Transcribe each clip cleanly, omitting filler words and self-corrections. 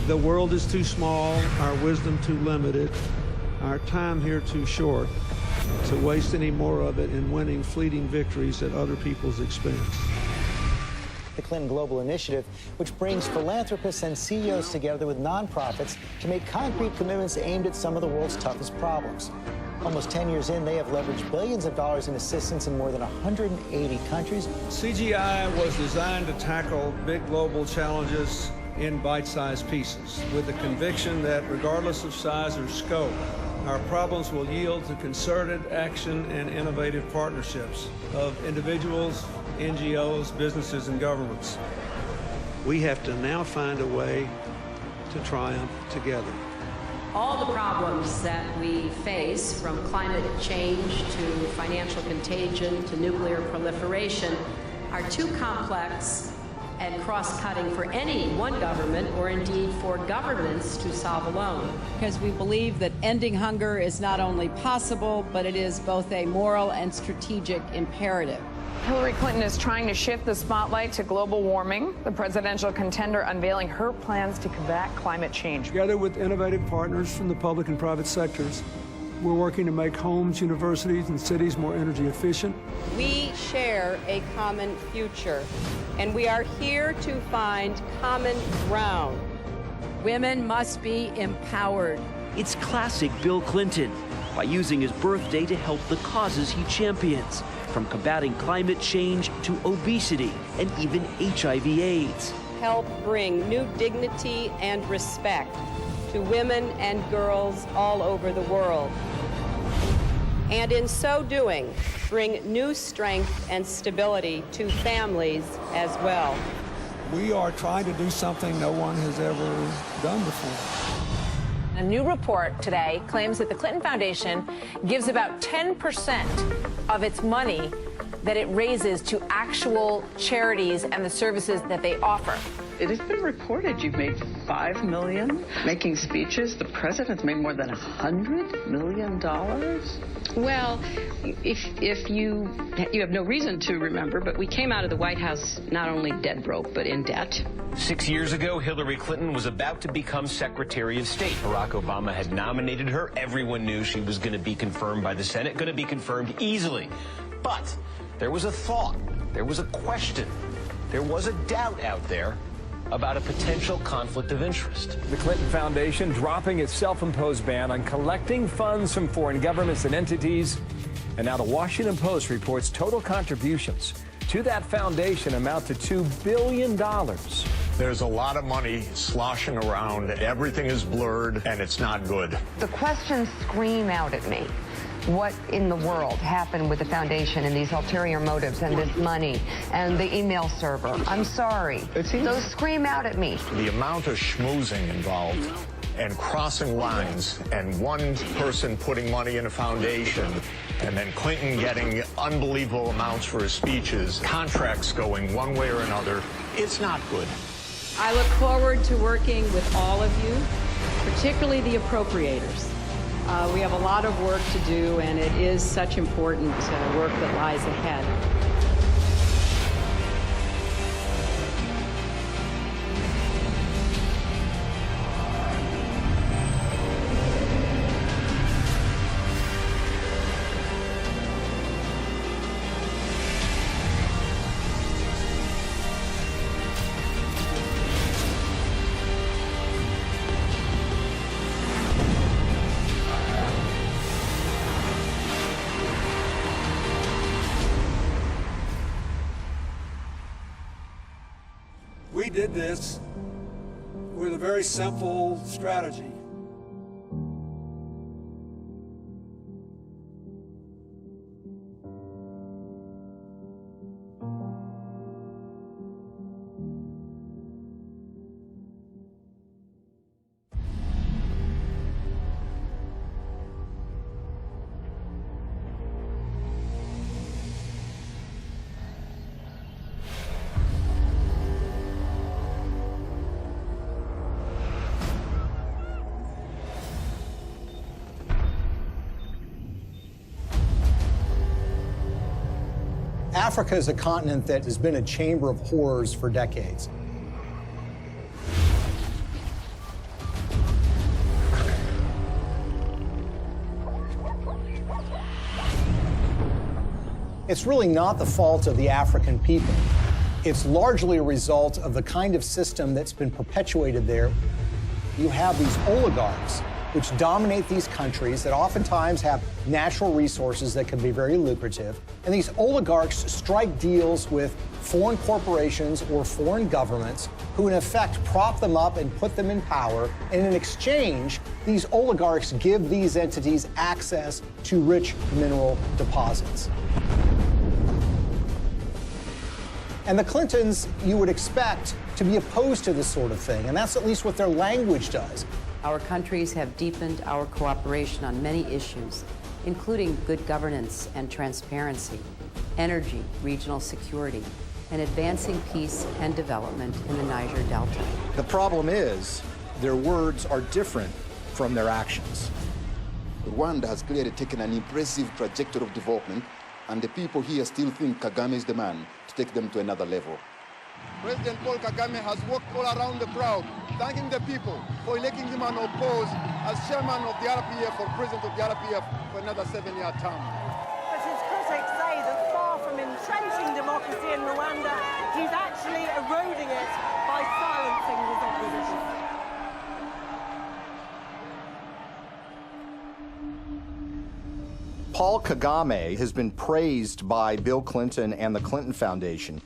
The world is too small, our wisdom too limited, our time here too short to waste any more of it in winning fleeting victories at other people's expense. The Clinton Global Initiative, which brings philanthropists and CEOs together with nonprofits to make concrete commitments aimed at some of the world's toughest problems. Almost 10 years in, they have leveraged billions of dollars in assistance in more than 180 countries. CGI was designed to tackle big global challenges in bite-sized pieces, with the conviction that regardless of size or scope, our problems will yield to concerted action and innovative partnerships of individuals, NGOs, businesses, and governments. We have to now find a way to triumph together. All the problems that we face, from climate change to financial contagion to nuclear proliferation, are too complex and cross-cutting for any one government, or indeed for governments, to solve alone. Because we believe that ending hunger is not only possible, but it is both a moral and strategic imperative. Hillary Clinton is trying to shift the spotlight to global warming, the presidential contender unveiling her plans to combat climate change. Together with innovative partners from the public and private sectors, we're working to make homes, universities, and cities more energy efficient. We share a common future, and we are here to find common ground. Women must be empowered. It's classic Bill Clinton, by using his birthday to help the causes he champions, from combating climate change to obesity and even HIV/AIDS. Help bring new dignity and respect to women and girls all over the world. And in so doing, bring new strength and stability to families as well. We are trying to do something no one has ever done before. A new report today claims that the Clinton Foundation gives about 10% of its money that it raises to actual charities and the services that they offer. It has been reported you've made $5 million making speeches. The president's made more than $100 million. Well, if you have no reason to remember, but we came out of the White House not only dead broke, but in debt. 6 years ago, Hillary Clinton was about to become Secretary of State. Barack Obama had nominated her. Everyone knew she was going to be confirmed by the Senate, going to be confirmed easily. But there was a thought, there was a question, there was a doubt out there about a potential conflict of interest. The Clinton Foundation dropping its self-imposed ban on collecting funds from foreign governments and entities. And now the Washington Post reports total contributions to that foundation amount to $2 billion. There's a lot of money sloshing around. Everything is blurred, and it's not good. The questions scream out at me. What in the world happened with the foundation and these ulterior motives and this money and the email server? I'm sorry. Those scream out at me. The amount of schmoozing involved and crossing lines and one person putting money in a foundation and then Clinton getting unbelievable amounts for his speeches, contracts going one way or another, it's not good. I look forward to working with all of you, particularly the appropriators. We have a lot of work to do, and it is such important work that lies ahead. We did this with a very simple strategy. Africa is a continent that has been a chamber of horrors for decades. It's really not the fault of the African people. It's largely a result of the kind of system that's been perpetuated there. You have these oligarchs which dominate these countries that oftentimes have natural resources that can be very lucrative. And these oligarchs strike deals with foreign corporations or foreign governments who in effect prop them up and put them in power. And in exchange, these oligarchs give these entities access to rich mineral deposits. And the Clintons, you would expect to be opposed to this sort of thing, and that's at least what their language does. Our countries have deepened our cooperation on many issues, including good governance and transparency, energy, regional security, and advancing peace and development in the Niger Delta. The problem is, their words are different from their actions. Rwanda has clearly taken an impressive trajectory of development, and the people here still think Kagame is the man to take them to another level. President Paul Kagame has walked all around the crowd, thanking the people for electing him unopposed as chairman of the RPF or president of the RPF for another 7-year term. But his critics say that far from entrenching democracy in Rwanda, he's actually eroding it by silencing his opposition. Paul Kagame has been praised by Bill Clinton and the Clinton Foundation.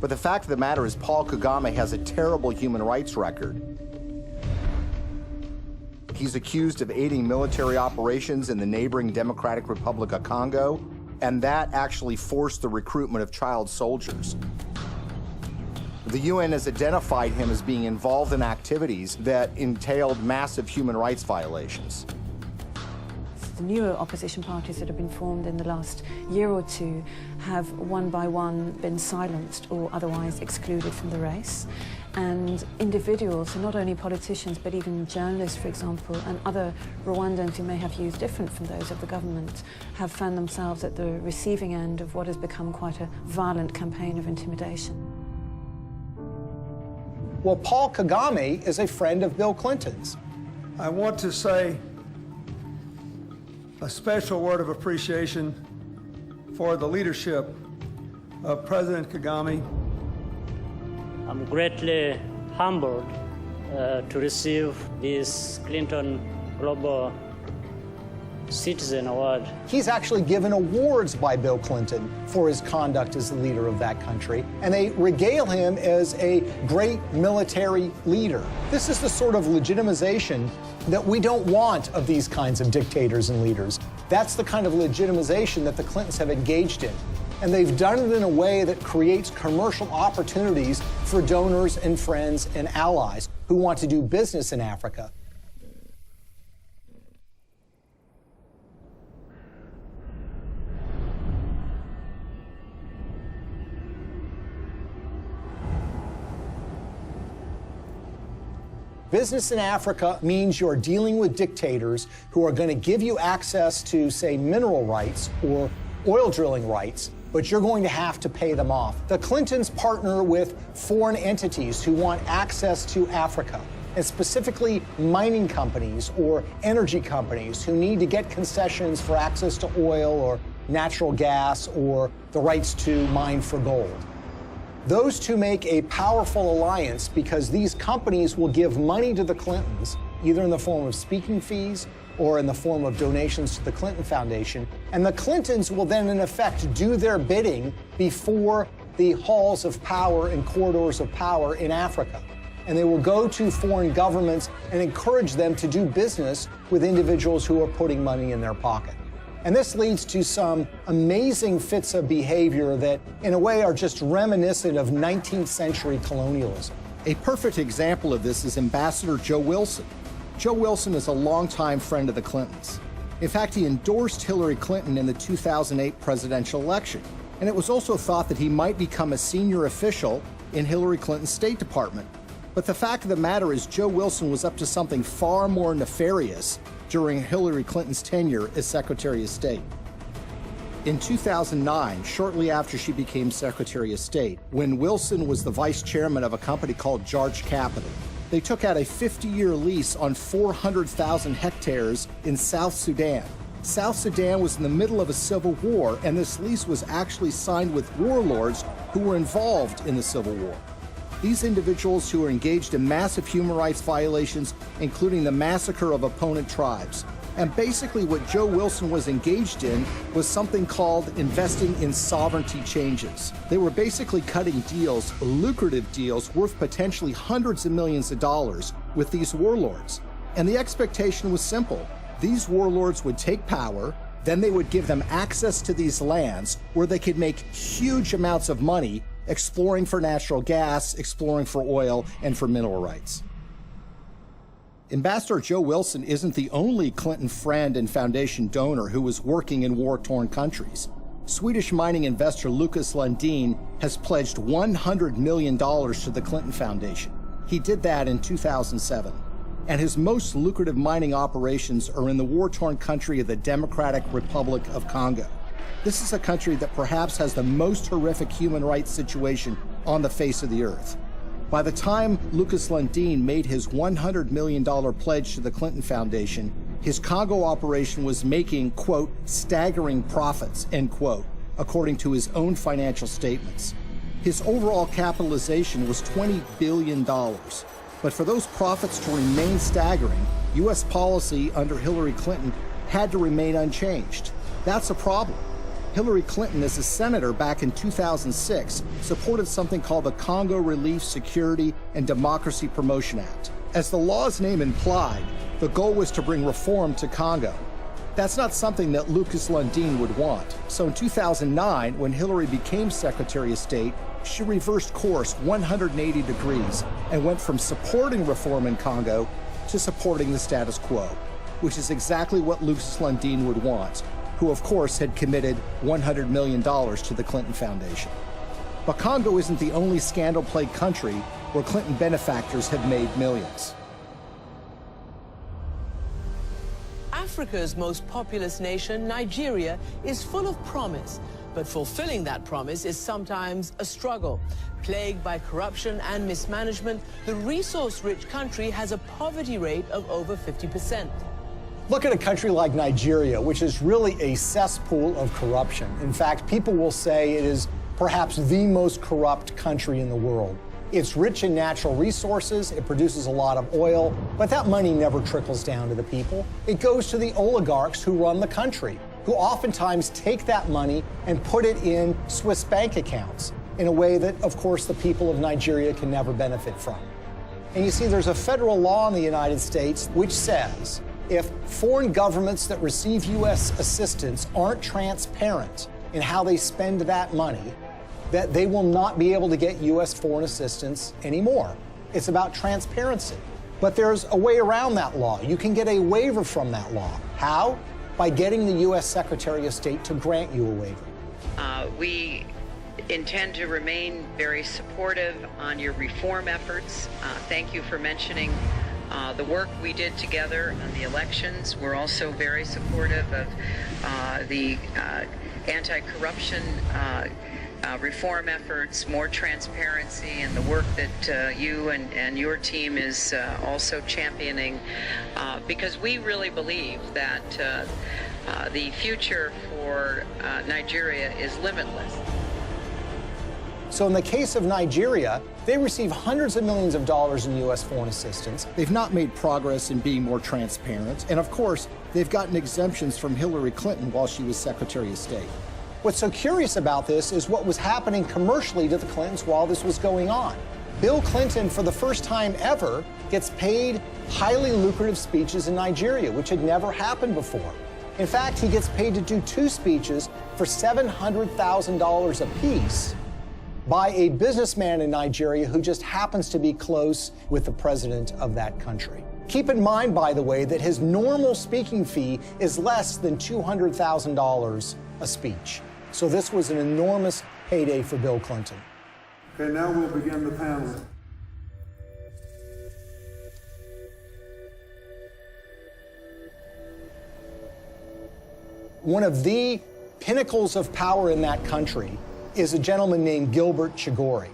But the fact of the matter is Paul Kagame has a terrible human rights record. He's accused of aiding military operations in the neighboring Democratic Republic of Congo, and that actually forced the recruitment of child soldiers. The UN has identified him as being involved in activities that entailed massive human rights violations. The newer opposition parties that have been formed in the last year or two have one by one been silenced or otherwise excluded from the race. And individuals, so not only politicians but even journalists, for example, and other Rwandans who may have views different from those of the government, have found themselves at the receiving end of what has become quite a violent campaign of intimidation. Well, Paul Kagame is a friend of Bill Clinton's. I want to say a special word of appreciation for the leadership of President Kagame. I'm greatly humbled to receive this Clinton Global Citizen Award. He's actually given awards by Bill Clinton for his conduct as the leader of that country, and they regale him as a great military leader. This is the sort of legitimization that we don't want of these kinds of dictators and leaders. That's the kind of legitimization that the Clintons have engaged in. And they've done it in a way that creates commercial opportunities for donors and friends and allies who want to do business in Africa. Business in Africa means you're dealing with dictators who are going to give you access to, say, mineral rights or oil drilling rights, but you're going to have to pay them off. The Clintons partner with foreign entities who want access to Africa, and specifically mining companies or energy companies who need to get concessions for access to oil or natural gas or the rights to mine for gold. Those two make a powerful alliance because these companies will give money to the Clintons, either in the form of speaking fees or in the form of donations to the Clinton Foundation. And the Clintons will then, in effect, do their bidding before the halls of power and corridors of power in Africa. And they will go to foreign governments and encourage them to do business with individuals who are putting money in their pocket. And this leads to some amazing fits of behavior that, in a way, are just reminiscent of 19th century colonialism. A perfect example of this is Ambassador Joe Wilson. Joe Wilson is a longtime friend of the Clintons. In fact, he endorsed Hillary Clinton in the 2008 presidential election. And it was also thought that he might become a senior official in Hillary Clinton's State Department. But the fact of the matter is Joe Wilson was up to something far more nefarious during Hillary Clinton's tenure as Secretary of State. In 2009, shortly after she became Secretary of State, when Wilson was the vice chairman of a company called Jarch Capital, they took out a 50-year lease on 400,000 hectares in South Sudan. South Sudan was in the middle of a civil war, and this lease was actually signed with warlords who were involved in the civil war. These individuals who were engaged in massive human rights violations, including the massacre of opponent tribes. And basically what Joe Wilson was engaged in was something called investing in sovereignty changes. They were basically cutting deals, lucrative deals, worth potentially hundreds of millions of dollars with these warlords. And the expectation was simple. These warlords would take power, then they would give them access to these lands where they could make huge amounts of money exploring for natural gas, exploring for oil, and for mineral rights. Ambassador Joe Wilson isn't the only Clinton friend and foundation donor who was working in war-torn countries. Swedish mining investor Lucas Lundin has pledged $100 million to the Clinton Foundation. He did that in 2007. And his most lucrative mining operations are in the war-torn country of the Democratic Republic of Congo. This is a country that perhaps has the most horrific human rights situation on the face of the earth. By the time Lucas Lundin made his $100 million pledge to the Clinton Foundation, his Congo operation was making, quote, staggering profits, end quote, according to his own financial statements. His overall capitalization was $20 billion. But for those profits to remain staggering, U.S. policy under Hillary Clinton had to remain unchanged. That's a problem. Hillary Clinton, as a senator back in 2006, supported something called the Congo Relief, Security, and Democracy Promotion Act. As the law's name implied, the goal was to bring reform to Congo. That's not something that Lucas Lundin would want. So in 2009, when Hillary became Secretary of State, she reversed course 180 degrees and went from supporting reform in Congo to supporting the status quo, which is exactly what Lucas Lundin would want, who of course had committed $100 million to the Clinton Foundation. But Congo isn't the only scandal-plagued country where Clinton benefactors have made millions. Africa's most populous nation, Nigeria, is full of promise, but fulfilling that promise is sometimes a struggle. Plagued by corruption and mismanagement, the resource-rich country has a poverty rate of over 50%. Look at a country like Nigeria, which is really a cesspool of corruption. In fact, people will say it is perhaps the most corrupt country in the world. It's rich in natural resources, it produces a lot of oil, but that money never trickles down to the people. It goes to the oligarchs who run the country, who oftentimes take that money and put it in Swiss bank accounts in a way that, of course, the people of Nigeria can never benefit from. And you see, there's a federal law in the United States which says if foreign governments that receive U.S. assistance aren't transparent in how they spend that money, that they will not be able to get U.S. foreign assistance anymore. It's about transparency. But there's a way around that law. You can get a waiver from that law. How? By getting the U.S. Secretary of State to grant you a waiver. We intend to remain very supportive on your reform efforts. Thank you for mentioning the work we did together on the elections. We're also very supportive of the anti-corruption reform efforts, more transparency, and the work that you and your team is also championing, because we really believe that the future for Nigeria is limitless. So in the case of Nigeria, they receive hundreds of millions of dollars in U.S. foreign assistance. They've not made progress in being more transparent. And of course, they've gotten exemptions from Hillary Clinton while she was Secretary of State. What's so curious about this is what was happening commercially to the Clintons while this was going on. Bill Clinton, for the first time ever, gets paid highly lucrative speeches in Nigeria, which had never happened before. In fact, he gets paid to do 2 speeches for $700,000 apiece by a businessman in Nigeria who just happens to be close with the president of that country. Keep in mind, by the way, that his normal speaking fee is less than $200,000 a speech. So this was an enormous payday for Bill Clinton. Okay, now we'll begin the panel. One of the pinnacles of power in that country is a gentleman named Gilbert Chagoury.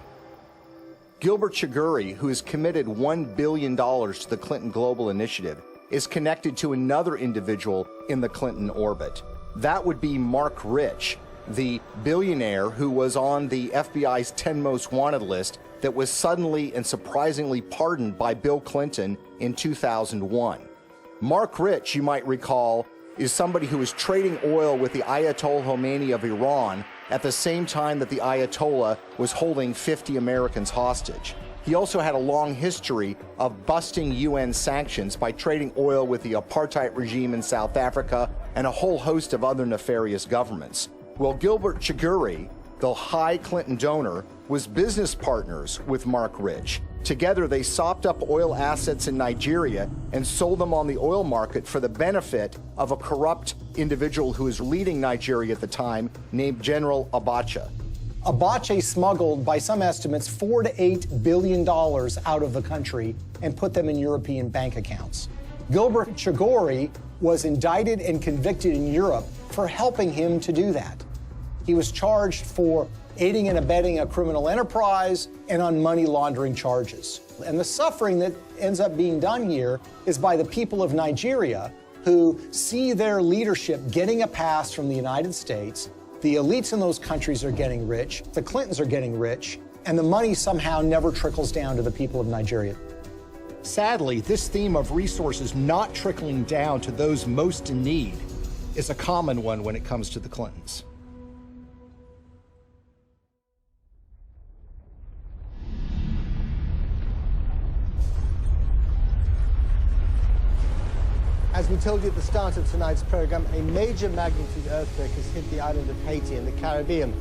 Gilbert Chagoury, who has committed $1 billion to the Clinton Global Initiative, is connected to another individual in the Clinton orbit. That would be Mark Rich, the billionaire who was on the FBI's 10 most wanted list that was suddenly and surprisingly pardoned by Bill Clinton in 2001. Mark Rich, you might recall, is somebody who was trading oil with the Ayatollah Khomeini of Iran at the same time that the Ayatollah was holding 50 Americans hostage. He also had a long history of busting UN sanctions by trading oil with the apartheid regime in South Africa and a whole host of other nefarious governments. Well, Gilbert Chagoury, the high Clinton donor, was business partners with Mark Rich. Together, they sopped up oil assets in Nigeria and sold them on the oil market for the benefit of a corrupt individual who was leading Nigeria at the time, named General Abacha. Abacha smuggled, by some estimates, $4 to $8 billion out of the country and put them in European bank accounts. Gilbert Chagoury was indicted and convicted in Europe for helping him to do that. He was charged for aiding and abetting a criminal enterprise and on money laundering charges. And the suffering that ends up being done here is by the people of Nigeria, who see their leadership getting a pass from the United States. The elites in those countries are getting rich, the Clintons are getting rich, and the money somehow never trickles down to the people of Nigeria. Sadly, this theme of resources not trickling down to those most in need is a common one when it comes to the Clintons. As we told you at the start of tonight's program, a major magnitude earthquake has hit the island of Haiti in the Caribbean.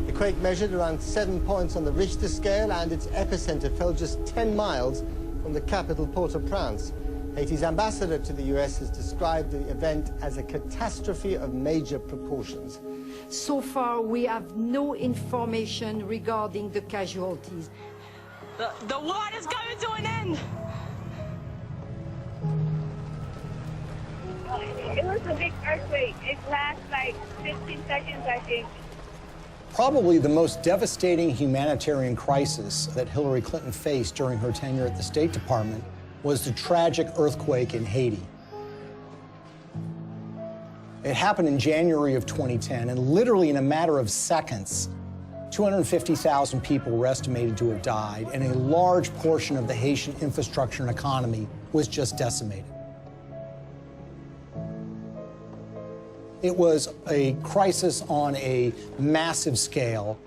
The quake measured around 7 points on the Richter scale, and its epicenter fell just 10 miles from the capital, Port-au-Prince. Haiti's ambassador to the U.S. has described the event as a catastrophe of major proportions. So far, we have no information regarding the casualties. The war is coming to an end! It was a big earthquake. It lasted like 15 seconds, I think. Probably the most devastating humanitarian crisis that Hillary Clinton faced during her tenure at the State Department was the tragic earthquake in Haiti. It happened in January of 2010, and literally in a matter of seconds, 250,000 people were estimated to have died, and a large portion of the Haitian infrastructure and economy was just decimated. It was a crisis on a massive scale.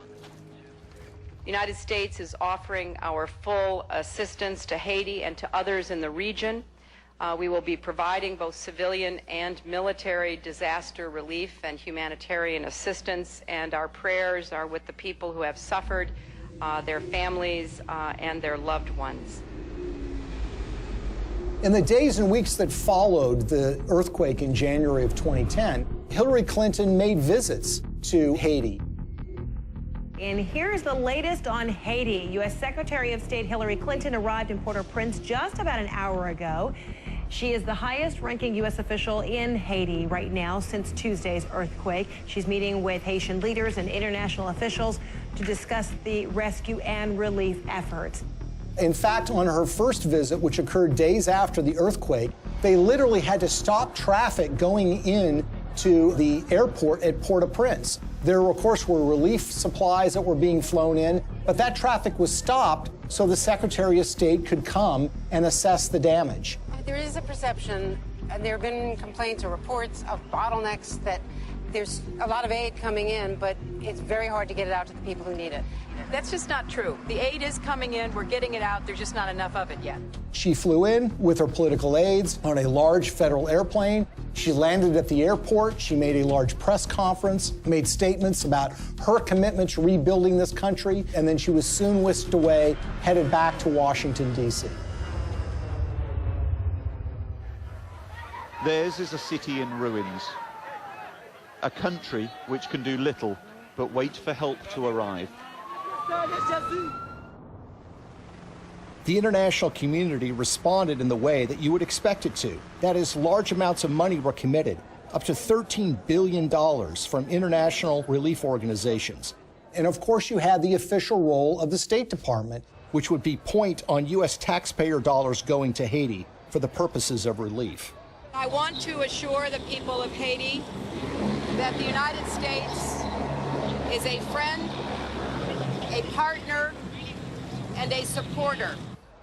The United States is offering our full assistance to Haiti and to others in the region. We will be providing both civilian and military disaster relief and humanitarian assistance, and our prayers are with the people who have suffered, their families, and their loved ones. In the days and weeks that followed the earthquake in January of 2010, Hillary Clinton made visits to Haiti. And here's the latest on Haiti. U.S. Secretary of State Hillary Clinton arrived in Port-au-Prince just about an hour ago. She is the highest-ranking U.S. official in Haiti right now since Tuesday's earthquake. She's meeting with Haitian leaders and international officials to discuss the rescue and relief efforts. In fact, on her first visit, which occurred days after the earthquake, they literally had to stop traffic going in to the airport at Port-au-Prince. There, of course, were relief supplies that were being flown in, but that traffic was stopped so the Secretary of State could come and assess the damage. There is a perception, and there have been complaints or reports of bottlenecks, that there's a lot of aid coming in, but it's very hard to get it out to the people who need it. That's just not true. The aid is coming in, we're getting it out, there's just not enough of it yet. She flew in with her political aides on a large federal airplane. She landed at the airport. She made a large press conference, made statements about her commitment to rebuilding this country, and then she was soon whisked away, headed back to Washington, D.C. Theirs is a city in ruins, a country which can do little but wait for help to arrive. The international community responded in the way that you would expect it to. That is, large amounts of money were committed, up to $13 billion from international relief organizations. And of course, you had the official role of the State Department, which would be point on U.S. taxpayer dollars going to Haiti for the purposes of relief. I want to assure the people of Haiti that the United States is a friend, a partner, and a supporter.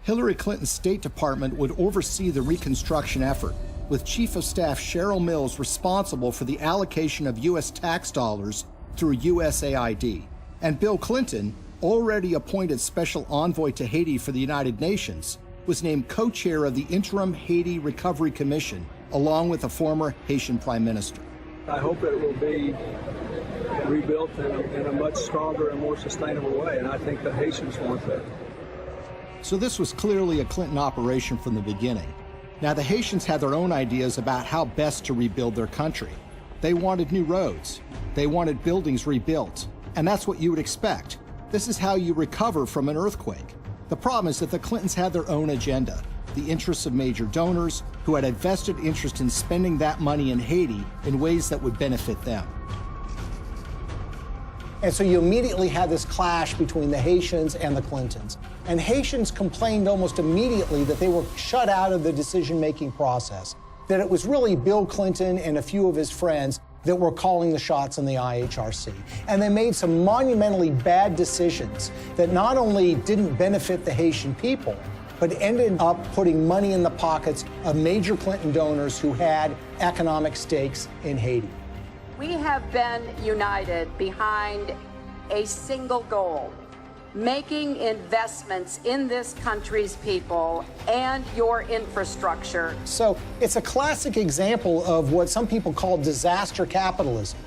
Hillary Clinton's State Department would oversee the reconstruction effort, with Chief of Staff Cheryl Mills responsible for the allocation of U.S. tax dollars through USAID. And Bill Clinton, already appointed Special Envoy to Haiti for the United Nations, was named co-chair of the Interim Haiti Recovery Commission, along with a former Haitian Prime Minister. I hope that it will be rebuilt in a much stronger and more sustainable way, and I think the Haitians want that. So this was clearly a Clinton operation from the beginning. Now, the Haitians had their own ideas about how best to rebuild their country. They wanted new roads. They wanted buildings rebuilt. And that's what you would expect. This is how you recover from an earthquake. The problem is that the Clintons had their own agenda, the interests of major donors who had a vested interest in spending that money in Haiti in ways that would benefit them. And so you immediately had this clash between the Haitians and the Clintons. And Haitians complained almost immediately that they were shut out of the decision-making process, that it was really Bill Clinton and a few of his friends that were calling the shots in the IHRC. And they made some monumentally bad decisions that not only didn't benefit the Haitian people, but ended up putting money in the pockets of major Clinton donors who had economic stakes in Haiti. We have been united behind a single goal: making investments in this country's people and your infrastructure. So it's a classic example of what some people call disaster capitalism.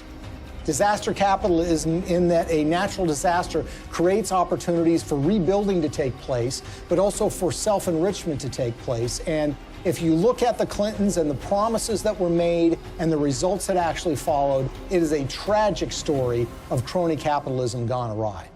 Disaster capitalism in that a natural disaster creates opportunities for rebuilding to take place, but also for self-enrichment to take place. And if you look at the Clintons and the promises that were made and the results that actually followed, it is a tragic story of crony capitalism gone awry.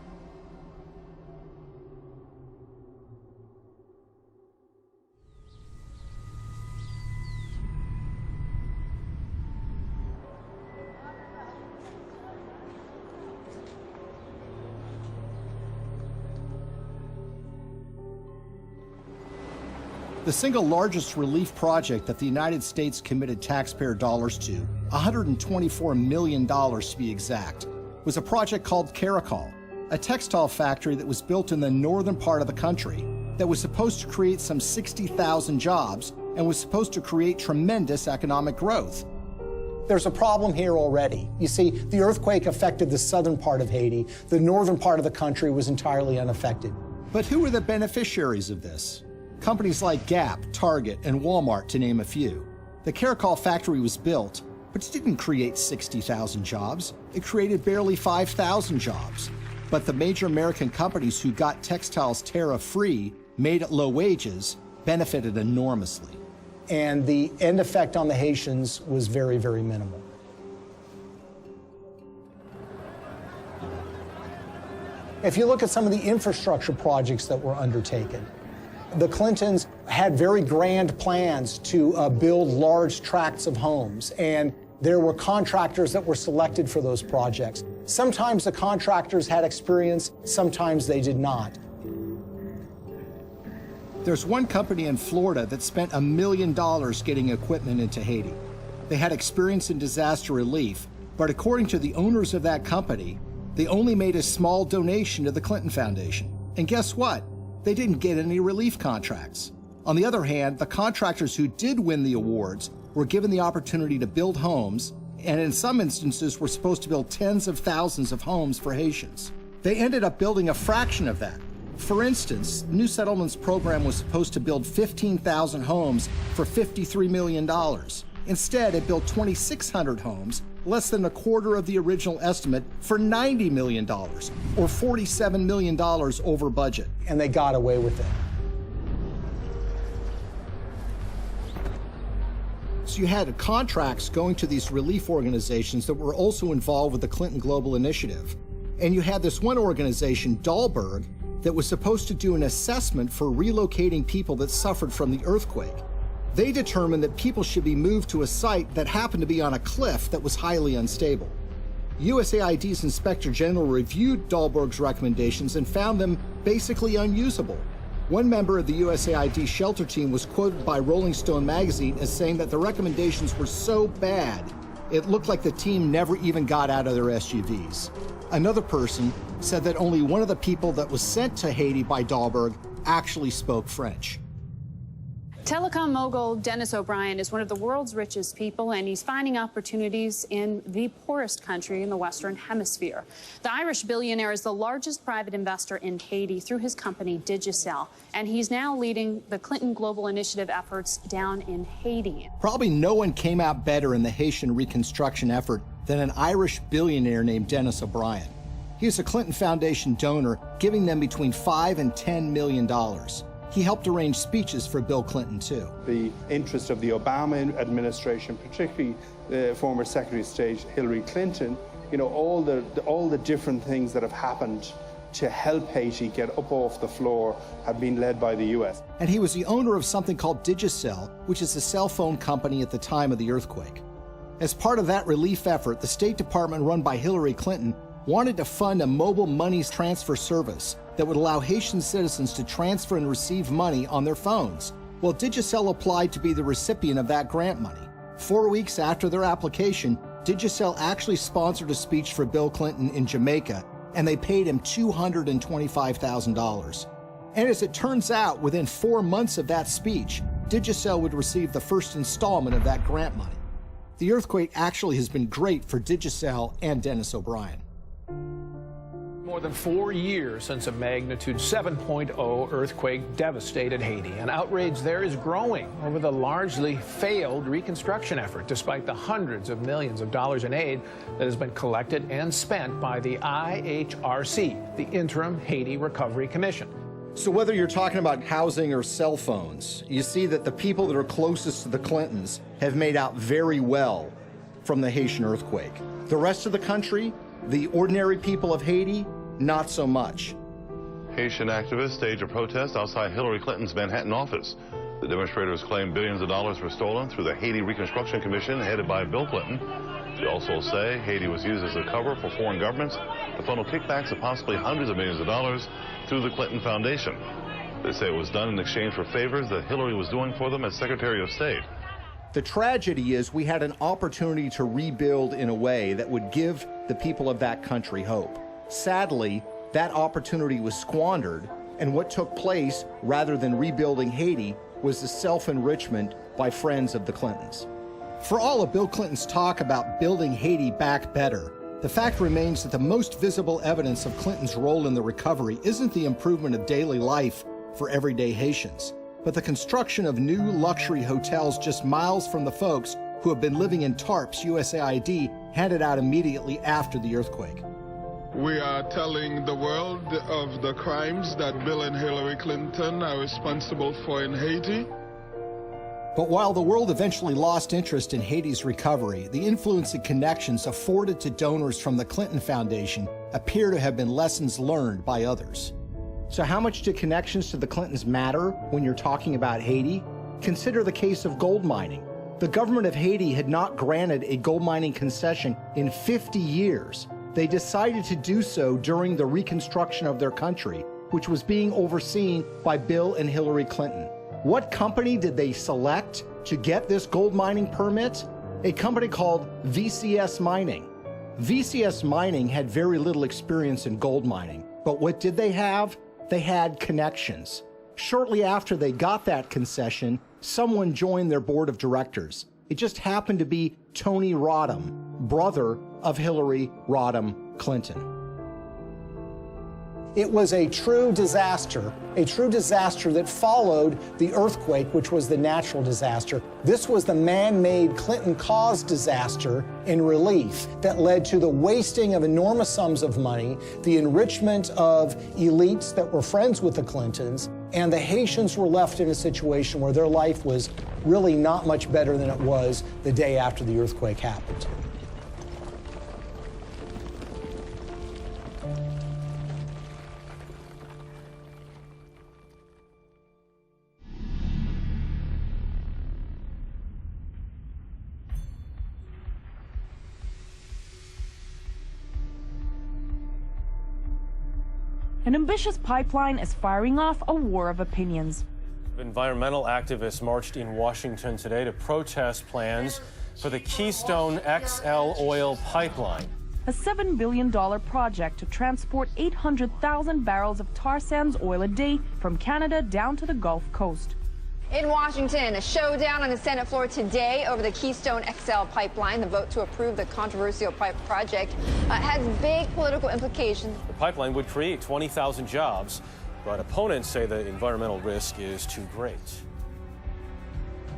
The single largest relief project that the United States committed taxpayer dollars to, $124 million to be exact, was a project called Caracol, a textile factory that was built in the northern part of the country that was supposed to create some 60,000 jobs and was supposed to create tremendous economic growth. There's a problem here already. You see, the earthquake affected the southern part of Haiti. The northern part of the country was entirely unaffected. But who were the beneficiaries of this? Companies like Gap, Target, and Walmart, to name a few. The Caracol factory was built, but it didn't create 60,000 jobs. It created barely 5,000 jobs. But the major American companies who got textiles tariff-free, made at low wages, benefited enormously. And the end effect on the Haitians was very, very minimal. If you look at some of the infrastructure projects that were undertaken, the Clintons had very grand plans to build large tracts of homes, and there were contractors that were selected for those projects. Sometimes the contractors had experience, sometimes they did not. There's one company in Florida that spent $1 million getting equipment into Haiti. They had experience in disaster relief, but according to the owners of that company, they only made a small donation to the Clinton Foundation. And guess what? They didn't get any relief contracts. On the other hand, the contractors who did win the awards were given the opportunity to build homes, and in some instances were supposed to build tens of thousands of homes for Haitians. They ended up building a fraction of that. For instance, New Settlements program was supposed to build 15,000 homes for $53 million. Instead, it built 2,600 homes, less than a quarter of the original estimate, for $90 million, or $47 million over budget. And they got away with it. So you had contracts going to these relief organizations that were also involved with the Clinton Global Initiative. And you had this one organization, Dahlberg, that was supposed to do an assessment for relocating people that suffered from the earthquake. They determined that people should be moved to a site that happened to be on a cliff that was highly unstable. USAID's Inspector General reviewed Dahlberg's recommendations and found them basically unusable. One member of the USAID shelter team was quoted by Rolling Stone magazine as saying that the recommendations were so bad, it looked like the team never even got out of their SUVs. Another person said that only one of the people that was sent to Haiti by Dahlberg actually spoke French. Telecom mogul Dennis O'Brien is one of the world's richest people, and he's finding opportunities in the poorest country in the Western Hemisphere. The Irish billionaire is the largest private investor in Haiti through his company Digicel, and he's now leading the Clinton Global Initiative efforts down in Haiti. Probably no one came out better in the Haitian reconstruction effort than an Irish billionaire named Dennis O'Brien. He is a Clinton Foundation donor, giving them between $5 and $10 million. He helped arrange speeches for Bill Clinton, too. The interest of the Obama administration, particularly former Secretary of State Hillary Clinton, you know, all the different things that have happened to help Haiti get up off the floor have been led by the U.S. And he was the owner of something called Digicel, which is a cell phone company at the time of the earthquake. As part of that relief effort, the State Department run by Hillary Clinton wanted to fund a mobile money transfer service that would allow Haitian citizens to transfer and receive money on their phones. Well, Digicel applied to be the recipient of that grant money. 4 weeks after their application, Digicel actually sponsored a speech for Bill Clinton in Jamaica, and they paid him $225,000. And as it turns out, within 4 months of that speech, Digicel would receive the first installment of that grant money. The earthquake actually has been great for Digicel and Dennis O'Brien. More than 4 years since a magnitude 7.0 earthquake devastated Haiti, and outrage there is growing over the largely failed reconstruction effort, despite the hundreds of millions of dollars in aid that has been collected and spent by the IHRC, the Interim Haiti Recovery Commission. So whether you're talking about housing or cell phones, you see that the people that are closest to the Clintons have made out very well from the Haitian earthquake. The rest of the country, the ordinary people of Haiti, not so much. Haitian activists staged a protest outside Hillary Clinton's Manhattan office. The demonstrators claim billions of dollars were stolen through the Haiti Reconstruction Commission headed by Bill Clinton. They also say Haiti was used as a cover for foreign governments to funnel kickbacks of possibly hundreds of millions of dollars through the Clinton Foundation. They say it was done in exchange for favors that Hillary was doing for them as Secretary of State. The tragedy is we had an opportunity to rebuild in a way that would give the people of that country hope. Sadly, that opportunity was squandered, and what took place, rather than rebuilding Haiti, was the self-enrichment by friends of the Clintons. For all of Bill Clinton's talk about building Haiti back better, the fact remains that the most visible evidence of Clinton's role in the recovery isn't the improvement of daily life for everyday Haitians, but the construction of new luxury hotels just miles from the folks who have been living in tarps USAID handed out immediately after the earthquake. We are telling the world of the crimes that Bill and Hillary Clinton are responsible for in Haiti. But while the world eventually lost interest in Haiti's recovery, the influence and connections afforded to donors from the Clinton Foundation appear to have been lessons learned by others. So how much do connections to the Clintons matter when you're talking about Haiti? Consider the case of gold mining. The government of Haiti had not granted a gold mining concession in 50 years. They decided to do so during the reconstruction of their country, which was being overseen by Bill and Hillary Clinton. What company did they select to get this gold mining permit? A company called VCS Mining. VCS Mining had very little experience in gold mining, but what did they have? They had connections. Shortly after they got that concession, someone joined their board of directors. It just happened to be Tony Rodham, brother of Hillary Rodham Clinton. It was a true disaster that followed the earthquake, which was the natural disaster. This was the man-made Clinton-caused disaster in relief that led to the wasting of enormous sums of money, the enrichment of elites that were friends with the Clintons, and the Haitians were left in a situation where their life was really not much better than it was the day after the earthquake happened. An ambitious pipeline is firing off a war of opinions. Environmental activists marched in Washington today to protest plans for the Keystone XL oil pipeline. A $7 billion project to transport 800,000 barrels of tar sands oil a day from Canada down to the Gulf Coast. In Washington, a showdown on the Senate floor today over the Keystone XL pipeline. The vote to approve the controversial pipe project has big political implications. The pipeline would create 20,000 jobs, but opponents say the environmental risk is too great.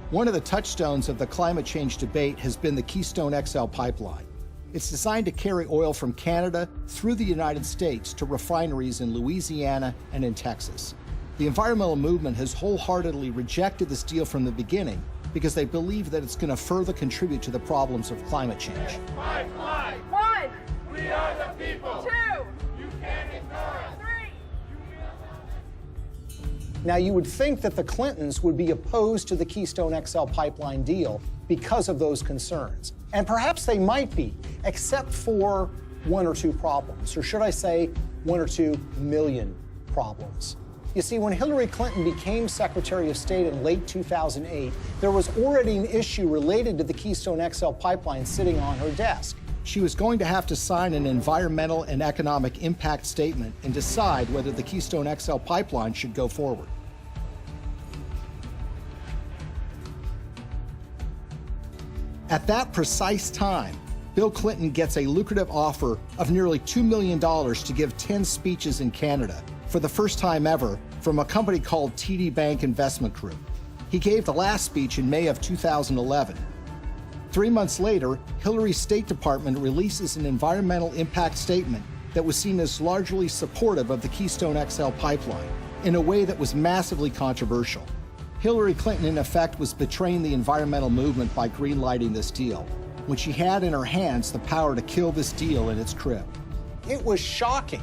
One of the touchstones of the climate change debate has been the Keystone XL pipeline. It's designed to carry oil from Canada through the United States to refineries in Louisiana and in Texas. The environmental movement has wholeheartedly rejected this deal from the beginning because they believe that it's going to further contribute to the problems of climate change. Pipeline. 1. We are the people. 2. You can't ignore us. 3. Now, you would think that the Clintons would be opposed to the Keystone XL pipeline deal because of those concerns. And perhaps they might be, except for one or two problems, or should I say 1 or 2 million problems. You see, when Hillary Clinton became Secretary of State in late 2008, there was already an issue related to the Keystone XL pipeline sitting on her desk. She was going to have to sign an environmental and economic impact statement and decide whether the Keystone XL pipeline should go forward. At that precise time, Bill Clinton gets a lucrative offer of nearly $2 million to give 10 speeches in Canada for the first time ever from a company called TD Bank Investment Group. He gave the last speech in May of 2011. 3 months later, Hillary's State Department releases an environmental impact statement that was seen as largely supportive of the Keystone XL pipeline in a way that was massively controversial. Hillary Clinton, in effect, was betraying the environmental movement by greenlighting this deal, when she had in her hands the power to kill this deal in its crib. It was shocking.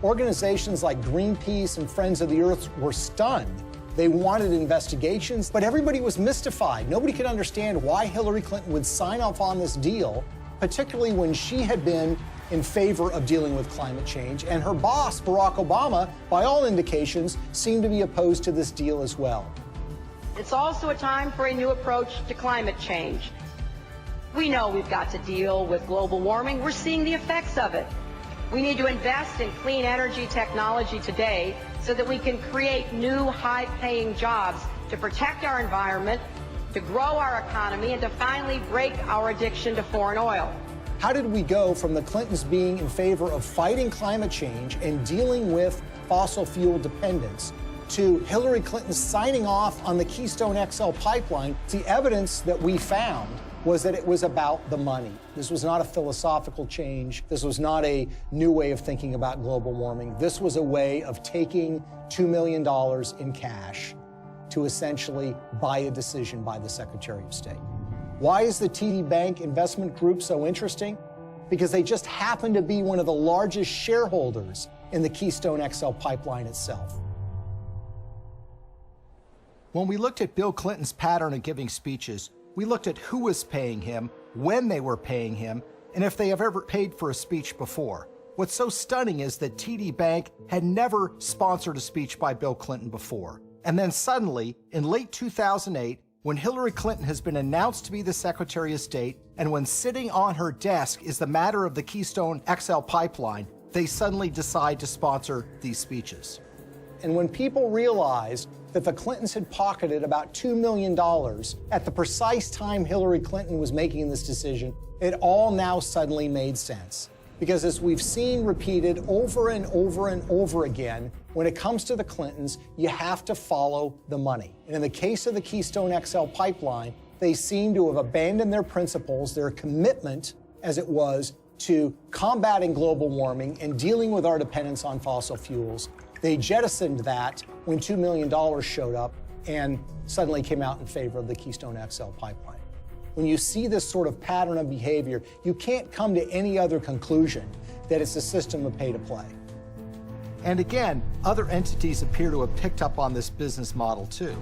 Organizations like Greenpeace and Friends of the Earth were stunned. They wanted investigations, but everybody was mystified. Nobody could understand why Hillary Clinton would sign off on this deal, particularly when she had been in favor of dealing with climate change, and her boss, Barack Obama, by all indications, seemed to be opposed to this deal as well. It's also a time for a new approach to climate change. We know we've got to deal with global warming. We're seeing the effects of it. We need to invest in clean energy technology today so that we can create new high-paying jobs to protect our environment, to grow our economy, and to finally break our addiction to foreign oil. How did we go from the Clintons being in favor of fighting climate change and dealing with fossil fuel dependence to Hillary Clinton signing off on the Keystone XL pipeline? The evidence that we found was that it was about the money. This was not a philosophical change. This was not a new way of thinking about global warming. This was a way of taking $2 million in cash to essentially buy a decision by the Secretary of State. Why is the TD Bank Investment Group so interesting? Because they just happen to be one of the largest shareholders in the Keystone XL pipeline itself. When we looked at Bill Clinton's pattern of giving speeches, we looked at who was paying him, when they were paying him, and if they have ever paid for a speech before. What's so stunning is that TD Bank had never sponsored a speech by Bill Clinton before. And then suddenly, in late 2008, when Hillary Clinton has been announced to be the Secretary of State, and when sitting on her desk is the matter of the Keystone XL pipeline, they suddenly decide to sponsor these speeches. And when people realized that the Clintons had pocketed about $2 million at the precise time Hillary Clinton was making this decision, it all now suddenly made sense. Because as we've seen repeated over and over and over again, when it comes to the Clintons, you have to follow the money. And in the case of the Keystone XL pipeline, they seem to have abandoned their principles, their commitment, as it was, to combating global warming and dealing with our dependence on fossil fuels. They jettisoned that when $2 million showed up and suddenly came out in favor of the Keystone XL pipeline. When you see this sort of pattern of behavior, you can't come to any other conclusion that it's a system of pay to play. And again, other entities appear to have picked up on this business model too.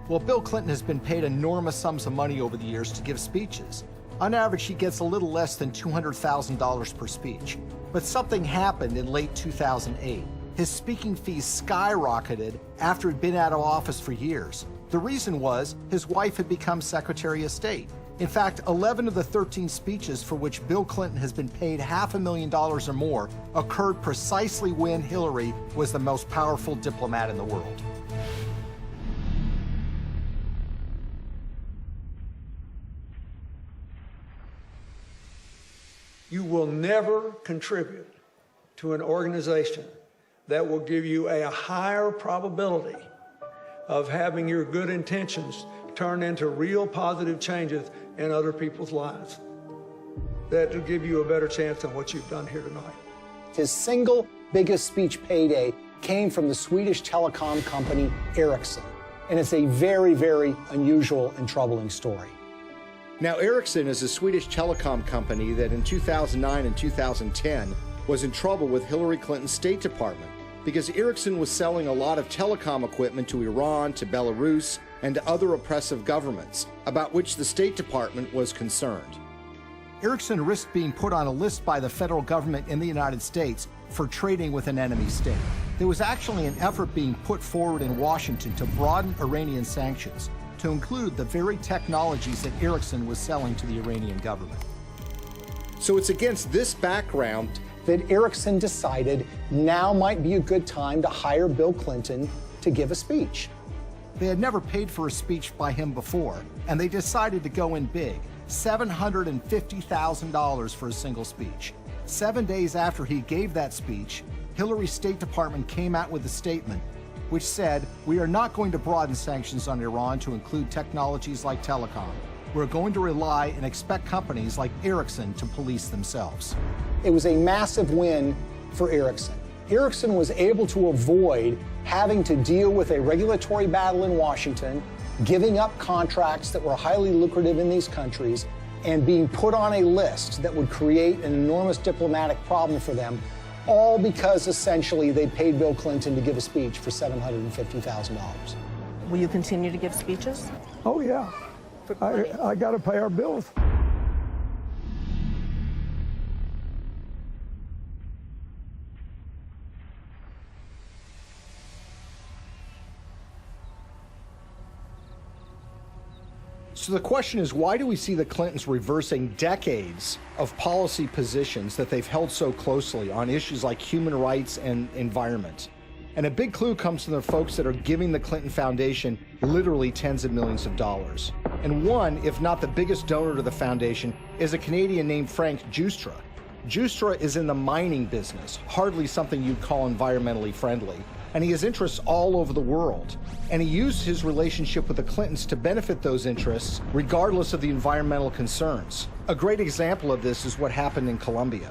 Well, Bill Clinton has been paid enormous sums of money over the years to give speeches. On average, he gets a little less than $200,000 per speech. But something happened in late 2008. his speaking fees skyrocketed after he'd been out of office for years. The reason was his wife had become Secretary of State. In fact, 11 of the 13 speeches for which Bill Clinton has been paid $500,000 or more occurred precisely when Hillary was the most powerful diplomat in the world. You will never contribute to an organization that will give you a higher probability of having your good intentions turn into real positive changes in other people's lives. That will give you a better chance than what you've done here tonight. His single biggest speech payday came from the Swedish telecom company Ericsson. And it's a very, very unusual and troubling story. Now, Ericsson is a Swedish telecom company that in 2009 and 2010 was in trouble with Hillary Clinton's State Department because Ericsson was selling a lot of telecom equipment to Iran, to Belarus, and to other oppressive governments, about which the State Department was concerned. Ericsson risked being put on a list by the federal government in the United States for trading with an enemy state. There was actually an effort being put forward in Washington to broaden Iranian sanctions to include the very technologies that Ericsson was selling to the Iranian government. So it's against this background that Ericsson decided now might be a good time to hire Bill Clinton to give a speech. They had never paid for a speech by him before, and they decided to go in big, $750,000 for a single speech. 7 days after he gave that speech, Hillary's State Department came out with a statement which said, "We are not going to broaden sanctions on Iran to include technologies like telecom. We're going to rely and expect companies like Ericsson to police themselves." It was a massive win for Ericsson. Ericsson was able to avoid having to deal with a regulatory battle in Washington, giving up contracts that were highly lucrative in these countries, and being put on a list that would create an enormous diplomatic problem for them, all because essentially they paid Bill Clinton to give a speech for $750,000. Will you continue to give speeches? Oh, yeah. I got to pay our bills. So the question is, why do we see the Clintons reversing decades of policy positions that they've held so closely on issues like human rights and environment? And a big clue comes from the folks that are giving the Clinton Foundation literally tens of millions of dollars. And one, if not the biggest donor to the foundation, is a Canadian named Frank Giustra. Giustra is in the mining business, hardly something you'd call environmentally friendly. And he has interests all over the world. And he used his relationship with the Clintons to benefit those interests, regardless of the environmental concerns. A great example of this is what happened in Colombia.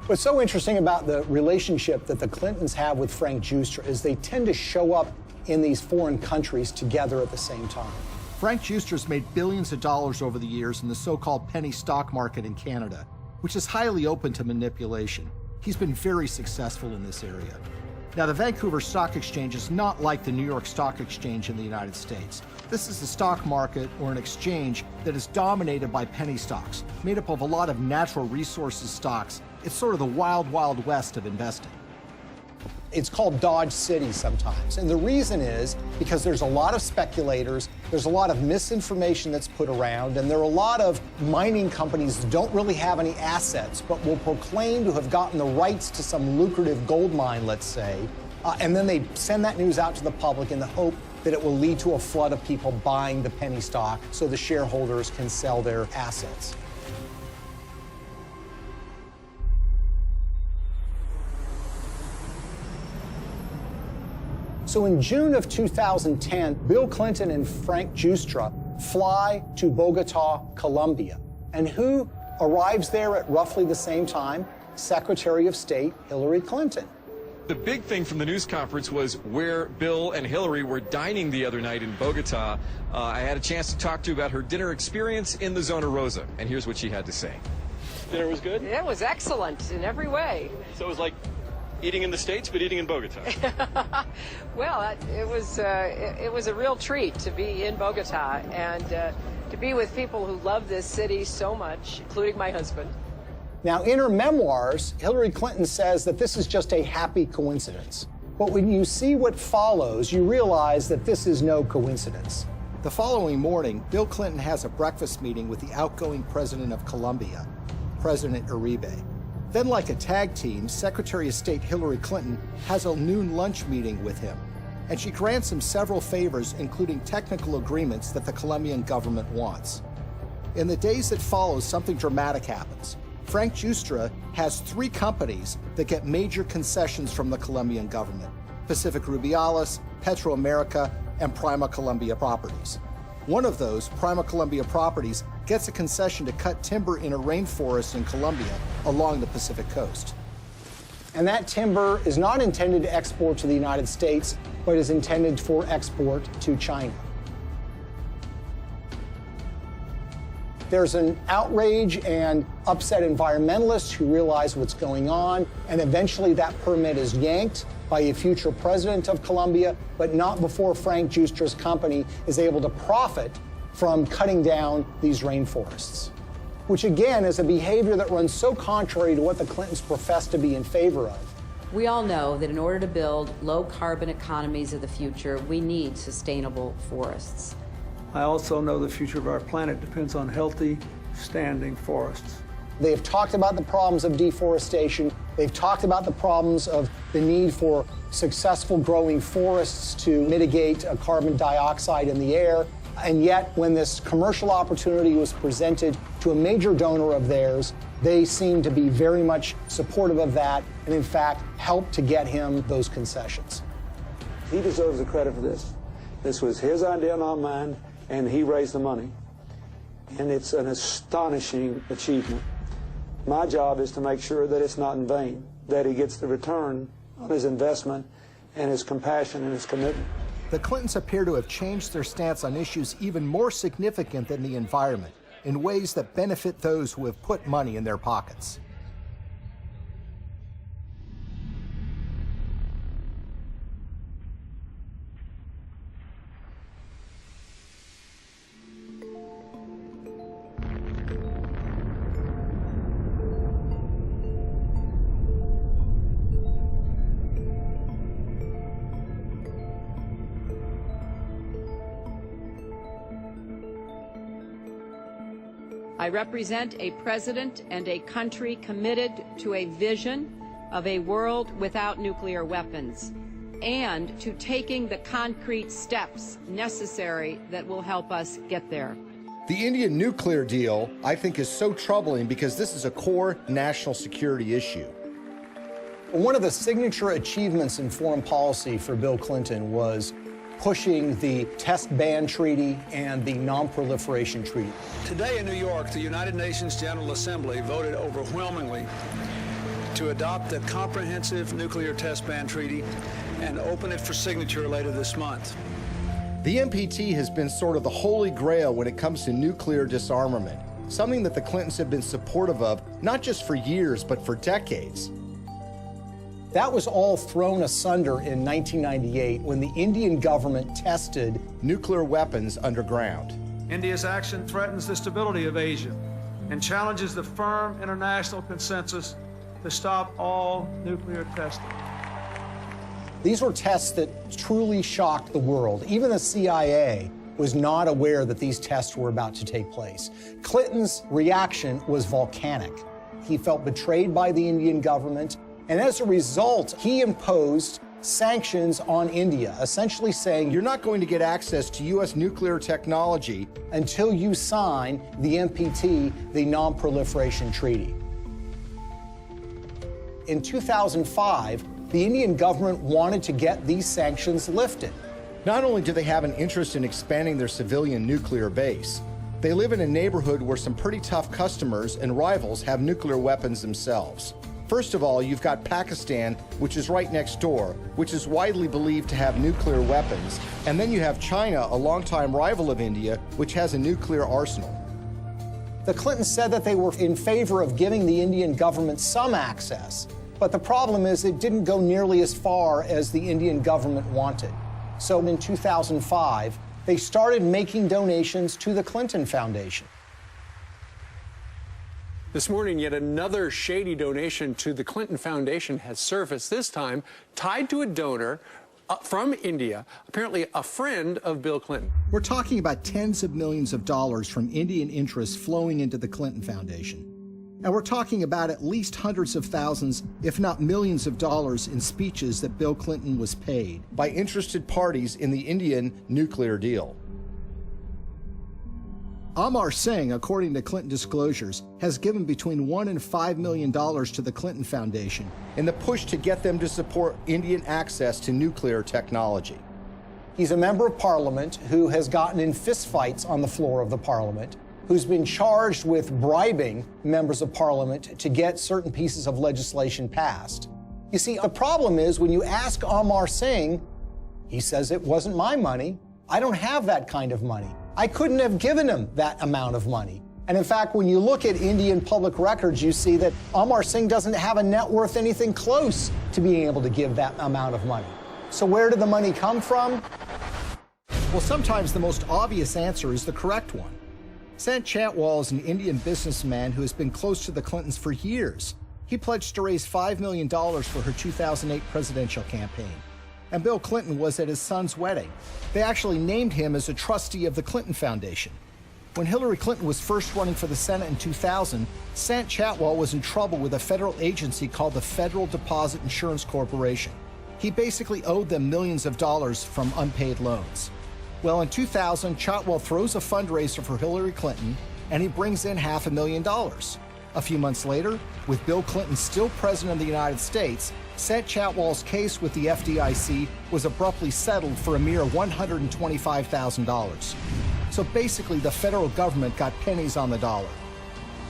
What's so interesting about the relationship that the Clintons have with Frank Giustra is they tend to show up in these foreign countries together at the same time. Frank Giustra's made billions of dollars over the years in the so-called penny stock market in Canada, which is highly open to manipulation. He's been very successful in this area. Now, the Vancouver Stock Exchange is not like the New York Stock Exchange in the United States. This is a stock market or an exchange that is dominated by penny stocks, made up of a lot of natural resources stocks. It's sort of the wild, wild west of investing. It's called Dodge City sometimes. And the reason is because there's a lot of speculators, there's a lot of misinformation that's put around, and there are a lot of mining companies that don't really have any assets, but will proclaim to have gotten the rights to some lucrative gold mine, let's say, and then they send that news out to the public in the hope that it will lead to a flood of people buying the penny stock so the shareholders can sell their assets. So in June of 2010, Bill Clinton and Frank Giustra fly to Bogota, Colombia. And who arrives there at roughly the same time? Secretary of State Hillary Clinton. The big thing from the news conference was where Bill and Hillary were dining the other night in Bogota. I had a chance to talk to her about her dinner experience in the Zona Rosa, and here's what she had to say. Dinner was good? It was excellent in every way. So it was like eating in the States, but eating in Bogota. Well, it was a real treat to be in Bogota and to be with people who love this city so much, including my husband. Now, in her memoirs, Hillary Clinton says that this is just a happy coincidence. But when you see what follows, you realize that this is no coincidence. The following morning, Bill Clinton has a breakfast meeting with the outgoing president of Colombia, President Uribe. Then, like a tag team, Secretary of State Hillary Clinton has a noon lunch meeting with him, and she grants him several favors, including technical agreements that the Colombian government wants. In the days that follow, something dramatic happens. Frank Giustra has 3 companies that get major concessions from the Colombian government: Pacific Rubiales, Petroamerica, and Prima Colombia Properties. One of those, Prima Colombia Properties, gets a concession to cut timber in a rainforest in Colombia along the Pacific coast. And that timber is not intended to export to the United States, but is intended for export to China. There's an outrage and upset environmentalists who realize what's going on, and eventually that permit is yanked by a future president of Colombia, but not before Frank Giustra's company is able to profit from cutting down these rainforests, which again is a behavior that runs so contrary to what the Clintons profess to be in favor of. We all know that in order to build low-carbon economies of the future, we need sustainable forests. I also know the future of our planet depends on healthy, standing forests. They have talked about the problems of deforestation. They've talked about the problems of the need for successful growing forests to mitigate carbon dioxide in the air. And yet, when this commercial opportunity was presented to a major donor of theirs, they seemed to be very much supportive of that and, in fact, helped to get him those concessions. He deserves the credit for this. This was his idea, not mine, and he raised the money. And it's an astonishing achievement. My job is to make sure that it's not in vain, that he gets the return on his investment and his compassion and his commitment. The Clintons appear to have changed their stance on issues even more significant than the environment, in ways that benefit those who have put money in their pockets. I represent a president and a country committed to a vision of a world without nuclear weapons and to taking the concrete steps necessary that will help us get there. The Indian nuclear deal, I think, is so troubling because this is a core national security issue. One of the signature achievements in foreign policy for Bill Clinton was pushing the Test Ban Treaty and the Non-Proliferation Treaty. Today in New York, the United Nations General Assembly voted overwhelmingly to adopt the Comprehensive Nuclear Test Ban Treaty and open it for signature later this month. The NPT has been sort of the holy grail when it comes to nuclear disarmament, something that the Clintons have been supportive of, not just for years, but for decades. That was all thrown asunder in 1998 when the Indian government tested nuclear weapons underground. India's action threatens the stability of Asia and challenges the firm international consensus to stop all nuclear testing. These were tests that truly shocked the world. Even the CIA was not aware that these tests were about to take place. Clinton's reaction was volcanic. He felt betrayed by the Indian government. And as a result, he imposed sanctions on India, essentially saying, you're not going to get access to U.S. nuclear technology until you sign the NPT, the Non-Proliferation Treaty. In 2005, the Indian government wanted to get these sanctions lifted. Not only do they have an interest in expanding their civilian nuclear base, they live in a neighborhood where some pretty tough customers and rivals have nuclear weapons themselves. First of all, you've got Pakistan, which is right next door, which is widely believed to have nuclear weapons. And then you have China, a longtime rival of India, which has a nuclear arsenal. The Clintons said that they were in favor of giving the Indian government some access, but the problem is it didn't go nearly as far as the Indian government wanted. So in 2005, they started making donations to the Clinton Foundation. This morning, yet another shady donation to the Clinton Foundation has surfaced, this time tied to a donor from India, apparently a friend of Bill Clinton. We're talking about tens of millions of dollars from Indian interests flowing into the Clinton Foundation. And we're talking about at least hundreds of thousands, if not millions of dollars in speeches that Bill Clinton was paid by interested parties in the Indian nuclear deal. Amar Singh, according to Clinton disclosures, has given between $1 and $5 million to the Clinton Foundation in the push to get them to support Indian access to nuclear technology. He's a member of parliament who has gotten in fistfights on the floor of the parliament, who's been charged with bribing members of parliament to get certain pieces of legislation passed. You see, the problem is when you ask Amar Singh, he says it wasn't my money. I don't have that kind of money. I couldn't have given him that amount of money. And in fact, when you look at Indian public records, you see that Amar Singh doesn't have a net worth anything close to being able to give that amount of money. So where did the money come from? Well, sometimes the most obvious answer is the correct one. Sant Chhatwal is an Indian businessman who has been close to the Clintons for years. He pledged to raise $5 million for her 2008 presidential campaign. And Bill Clinton was at his son's wedding. They actually named him as a trustee of the Clinton Foundation. When Hillary Clinton was first running for the Senate in 2000, Sant Chhatwal was in trouble with a federal agency called the Federal Deposit Insurance Corporation. He basically owed them millions of dollars from unpaid loans. Well, in 2000, Chhatwal throws a fundraiser for Hillary Clinton, and he brings in $500,000. A few months later, with Bill Clinton still president of the United States, Sant Chhatwal's case with the FDIC was abruptly settled for a mere $125,000. So basically, the federal government got pennies on the dollar.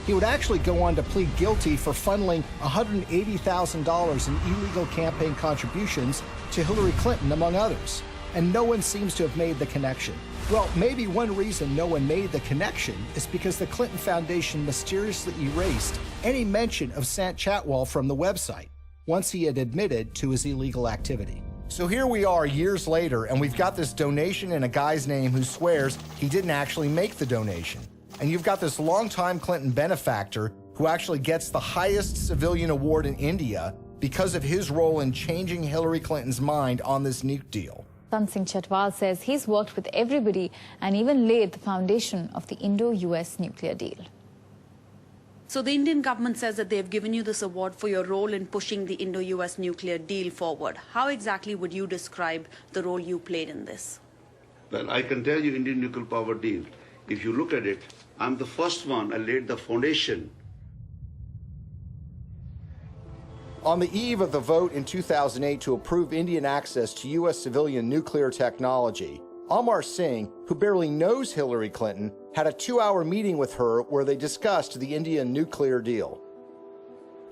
He would actually go on to plead guilty for funneling $180,000 in illegal campaign contributions to Hillary Clinton, among others. And no one seems to have made the connection. Well, maybe one reason no one made the connection is because the Clinton Foundation mysteriously erased any mention of Sant Chhatwal from the website once he had admitted to his illegal activity. So here we are years later, and we've got this donation in a guy's name who swears he didn't actually make the donation. And you've got this longtime Clinton benefactor who actually gets the highest civilian award in India because of his role in changing Hillary Clinton's mind on this nuke deal. Sant Chhatwal says he's worked with everybody and even laid the foundation of the Indo-US nuclear deal. So the Indian government says that they've given you this award for your role in pushing the Indo-US nuclear deal forward. How exactly would you describe the role you played in this? Well, I can tell you Indian nuclear power deal. If you look at it, I'm the first one. I laid the foundation. On the eve of the vote in 2008 to approve Indian access to U.S. civilian nuclear technology, Amar Singh, who barely knows Hillary Clinton, had a 2-hour meeting with her where they discussed the Indian nuclear deal.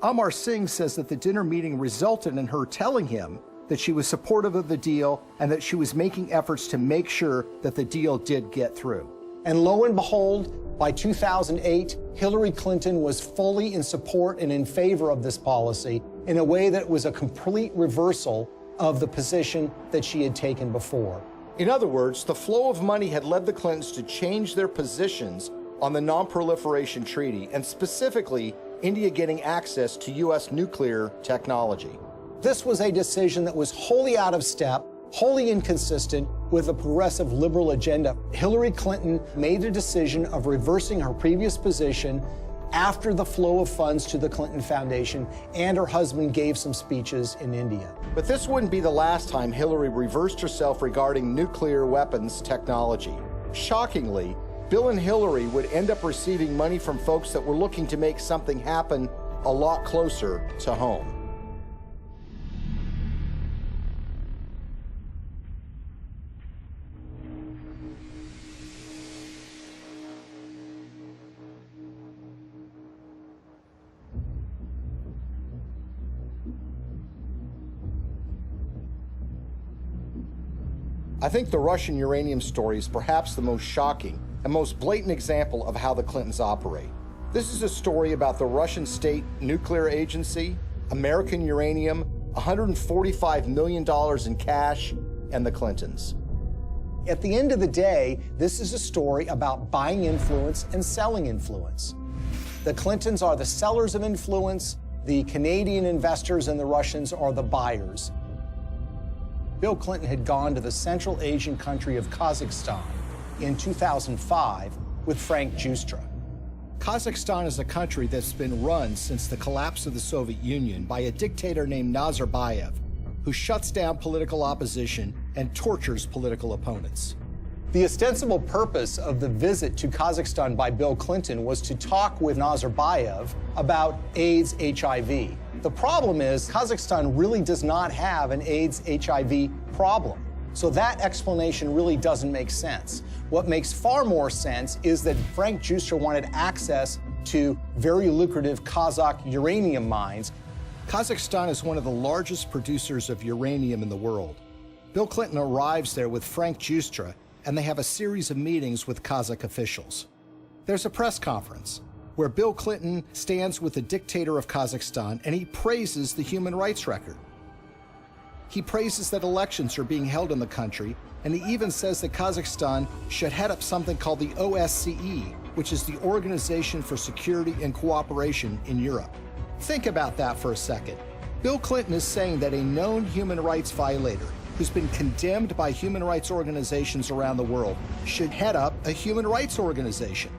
Amar Singh says that the dinner meeting resulted in her telling him that she was supportive of the deal and that she was making efforts to make sure that the deal did get through. And lo and behold, by 2008, Hillary Clinton was fully in support and in favor of this policy in a way that was a complete reversal of the position that she had taken before. In other words, the flow of money had led the Clintons to change their positions on the Non-Proliferation Treaty, and specifically, India getting access to U.S. nuclear technology. This was a decision that was wholly out of step, wholly inconsistent with a progressive liberal agenda. Hillary Clinton made a decision of reversing her previous position after the flow of funds to the Clinton Foundation, and her husband gave some speeches in India. But this wouldn't be the last time Hillary reversed herself regarding nuclear weapons technology. Shockingly, Bill and Hillary would end up receiving money from folks that were looking to make something happen a lot closer to home. I think the Russian uranium story is perhaps the most shocking and most blatant example of how the Clintons operate. This is a story about the Russian State Nuclear Agency, American uranium, $145 million in cash, and the Clintons. At the end of the day, this is a story about buying influence and selling influence. The Clintons are the sellers of influence, the Canadian investors and the Russians are the buyers. Bill Clinton had gone to the Central Asian country of Kazakhstan in 2005 with Frank Giustra. Kazakhstan is a country that's been run since the collapse of the Soviet Union by a dictator named Nazarbayev, who shuts down political opposition and tortures political opponents. The ostensible purpose of the visit to Kazakhstan by Bill Clinton was to talk with Nazarbayev about AIDS HIV. The problem is Kazakhstan really does not have an AIDS HIV problem. So that explanation really doesn't make sense. What makes far more sense is that Frank Giustra wanted access to very lucrative Kazakh uranium mines. Kazakhstan is one of the largest producers of uranium in the world. Bill Clinton arrives there with Frank Giustra, and they have a series of meetings with Kazakh officials. There's a press conference where Bill Clinton stands with the dictator of Kazakhstan and he praises the human rights record. He praises that elections are being held in the country, and he even says that Kazakhstan should head up something called the OSCE, which is the Organization for Security and Cooperation in Europe. Think about that for a second. Bill Clinton is saying that a known human rights violator who's been condemned by human rights organizations around the world should head up a human rights organization.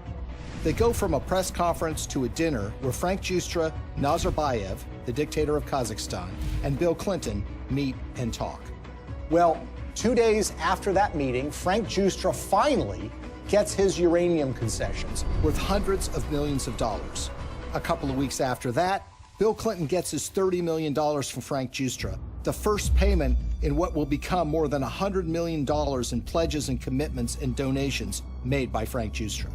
They go from a press conference to a dinner where Frank Giustra, Nazarbayev, the dictator of Kazakhstan, and Bill Clinton meet and talk. Well, 2 days after that meeting, Frank Giustra finally gets his uranium concessions, worth hundreds of millions of dollars. A couple of weeks after that, Bill Clinton gets his $30 million from Frank Giustra, the first payment in what will become more than $100 million in pledges and commitments and donations made by Frank Giustra.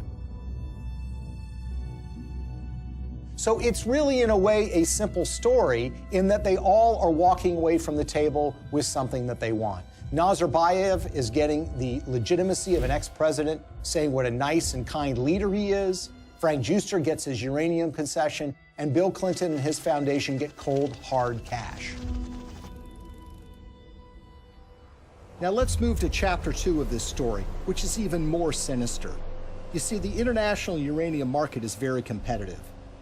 So it's really, in a way, a simple story in that they all are walking away from the table with something that they want. Nazarbayev is getting the legitimacy of an ex-president, saying what a nice and kind leader he is. Frank Giustra gets his uranium concession, and Bill Clinton and his foundation get cold, hard cash. Now let's move to chapter 2 of this story, which is even more sinister. You see, the international uranium market is very competitive.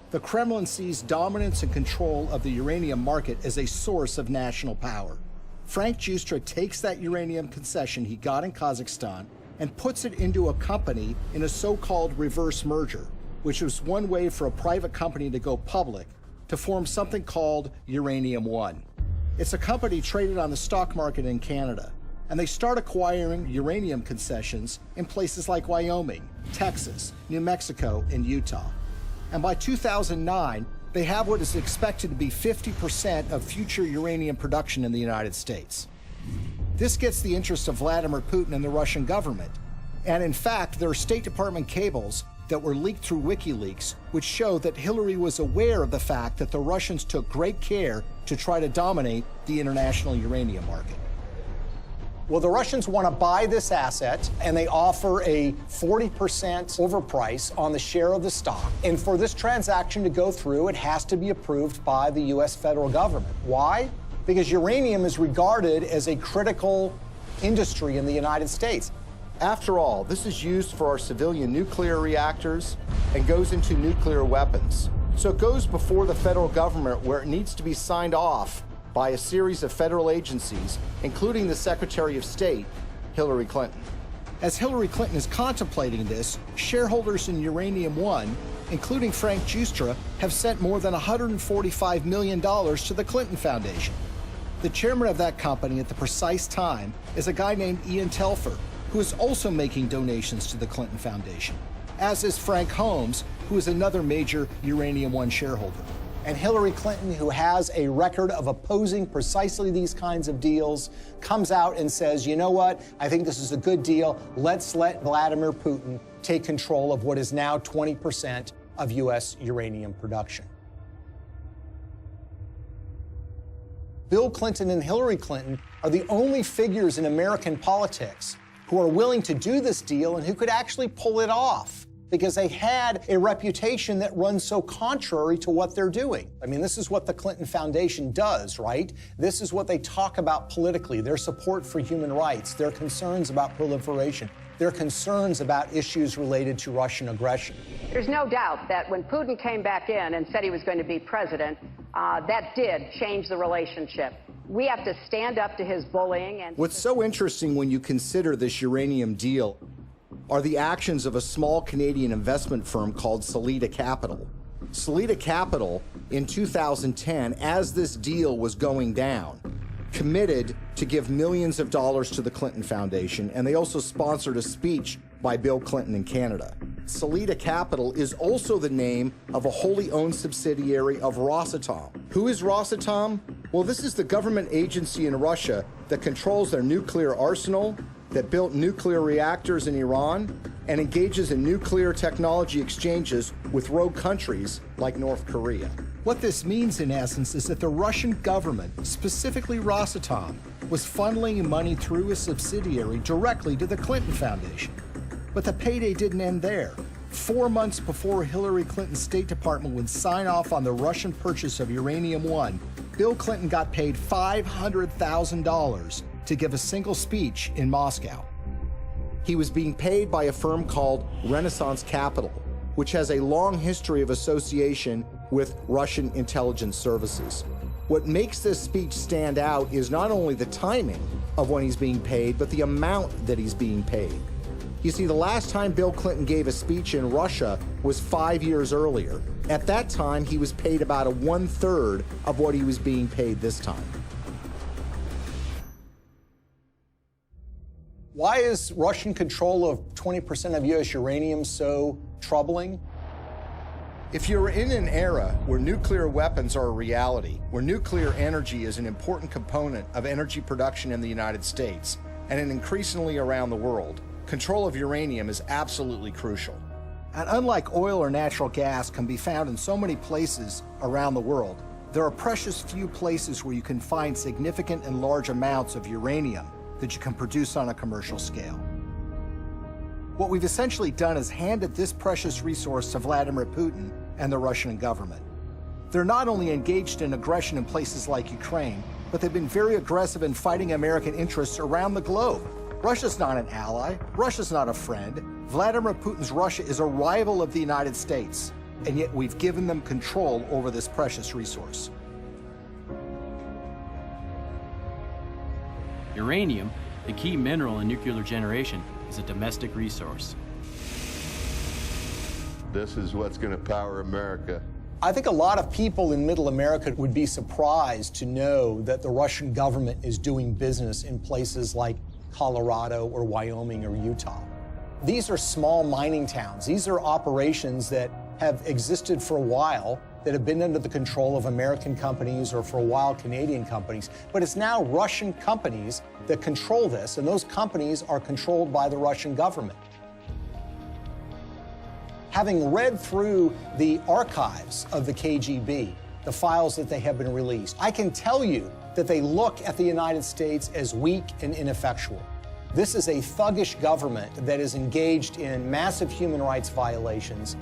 The Kremlin sees dominance and control of the uranium market as a source of national power. Frank Giustra takes that uranium concession he got in Kazakhstan and puts it into a company in a so-called reverse merger, which was one way for a private company to go public to form something called Uranium One. It's a company traded on the stock market in Canada, and they start acquiring uranium concessions in places like Wyoming, Texas, New Mexico, and Utah. And by 2009, they have what is expected to be 50% of future uranium production in the United States. This gets the interest of Vladimir Putin and the Russian government. And in fact, there are State Department cables that were leaked through WikiLeaks, which show that Hillary was aware of the fact that the Russians took great care to try to dominate the international uranium market. Well, the Russians want to buy this asset, and they offer a 40% overprice on the share of the stock. And for this transaction to go through, it has to be approved by the U.S. federal government. Why? Because uranium is regarded as a critical industry in the United States. After all, this is used for our civilian nuclear reactors and goes into nuclear weapons. So it goes before the federal government, where it needs to be signed off by a series of federal agencies, including the Secretary of State, Hillary Clinton. As Hillary Clinton is contemplating this, shareholders in Uranium One, including Frank Giustra, have sent more than $145 million to the Clinton Foundation. The chairman of that company at the precise time is a guy named Ian Telfer, who is also making donations to the Clinton Foundation, as is Frank Holmes, who is another major Uranium One shareholder. And Hillary Clinton, who has a record of opposing precisely these kinds of deals, comes out and says, you know what, I think this is a good deal. Let's let Vladimir Putin take control of what is now 20% of U.S. uranium production. Bill Clinton and Hillary Clinton are the only figures in American politics who are willing to do this deal and who could actually pull it off. because they had a reputation that runs so contrary to what they're doing. I mean, this is what the Clinton Foundation does, right? This is what they talk about politically, their support for human rights, their concerns about proliferation, their concerns about issues related to Russian aggression. There's no doubt that when Putin came back in and said he was going to be president, that did change the relationship. We have to stand up to his bullying. And what's so interesting when you consider this uranium deal are the actions of a small Canadian investment firm called Salida Capital. Salida Capital, in 2010, as this deal was going down, committed to give millions of dollars to the Clinton Foundation, and they also sponsored a speech by Bill Clinton in Canada. Salida Capital is also the name of a wholly owned subsidiary of Rosatom. Who is Rosatom? Well, this is the government agency in Russia that controls their nuclear arsenal, that built nuclear reactors in Iran, and engages in nuclear technology exchanges with rogue countries like North Korea. What this means, in essence, is that the Russian government, specifically Rosatom, was funneling money through a subsidiary directly to the Clinton Foundation. But the payday didn't end there. 4 months before Hillary Clinton's State Department would sign off on the Russian purchase of Uranium-1, Bill Clinton got paid $500,000 to give a single speech in Moscow. He was being paid by a firm called Renaissance Capital, which has a long history of association with Russian intelligence services. What makes this speech stand out is not only the timing of when he's being paid, but the amount that he's being paid. You see, the last time Bill Clinton gave a speech in Russia was 5 years earlier. At that time, he was paid about 1/3 of what he was being paid this time. Why is Russian control of 20% of U.S. uranium so troubling? If you're in an era where nuclear weapons are a reality, where nuclear energy is an important component of energy production in the United States, and increasingly around the world, control of uranium is absolutely crucial. And unlike oil or natural gas can be found in so many places around the world, there are precious few places where you can find significant and large amounts of uranium that you can produce on a commercial scale. What we've essentially done is handed this precious resource to Vladimir Putin and the Russian government. They're not only engaged in aggression in places like Ukraine, but they've been very aggressive in fighting American interests around the globe. Russia's not an ally. Russia's not a friend. Vladimir Putin's Russia is a rival of the United States, and yet we've given them control over this precious resource. Uranium, the key mineral in nuclear generation, is a domestic resource. This is what's going to power America. I think a lot of people in Middle America would be surprised to know that the Russian government is doing business in places like Colorado or Wyoming or Utah. These are small mining towns. These are operations that have existed for a while, that have been under the control of American companies or for a while Canadian companies. But it's now Russian companies that control this, and those companies are controlled by the Russian government. Having read through the archives of the KGB, the files that they have been released, I can tell you that they look at the United States as weak and ineffectual. This is a thuggish government that is engaged in massive human rights violations.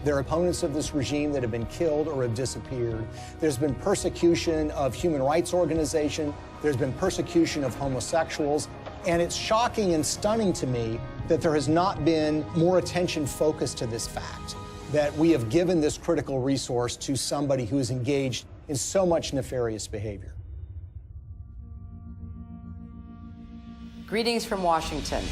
There are opponents of this regime that have been killed or have disappeared. There's been persecution of human rights organizations. There's been persecution of homosexuals. And it's shocking and stunning to me that there has not been more attention focused to this fact, that we have given this critical resource to somebody who is engaged in so much nefarious behavior. Greetings from Washington.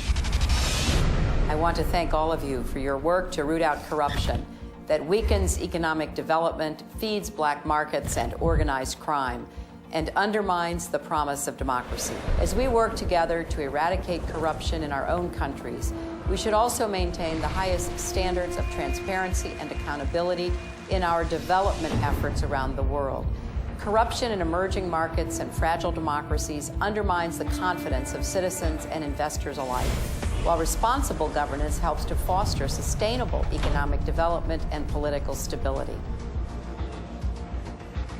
I want to thank all of you for your work to root out corruption that weakens economic development, feeds black markets and organized crime, and undermines the promise of democracy. As we work together to eradicate corruption in our own countries, we should also maintain the highest standards of transparency and accountability in our development efforts around the world. Corruption in emerging markets and fragile democracies undermines the confidence of citizens and investors alike, while responsible governance helps to foster sustainable economic development and political stability.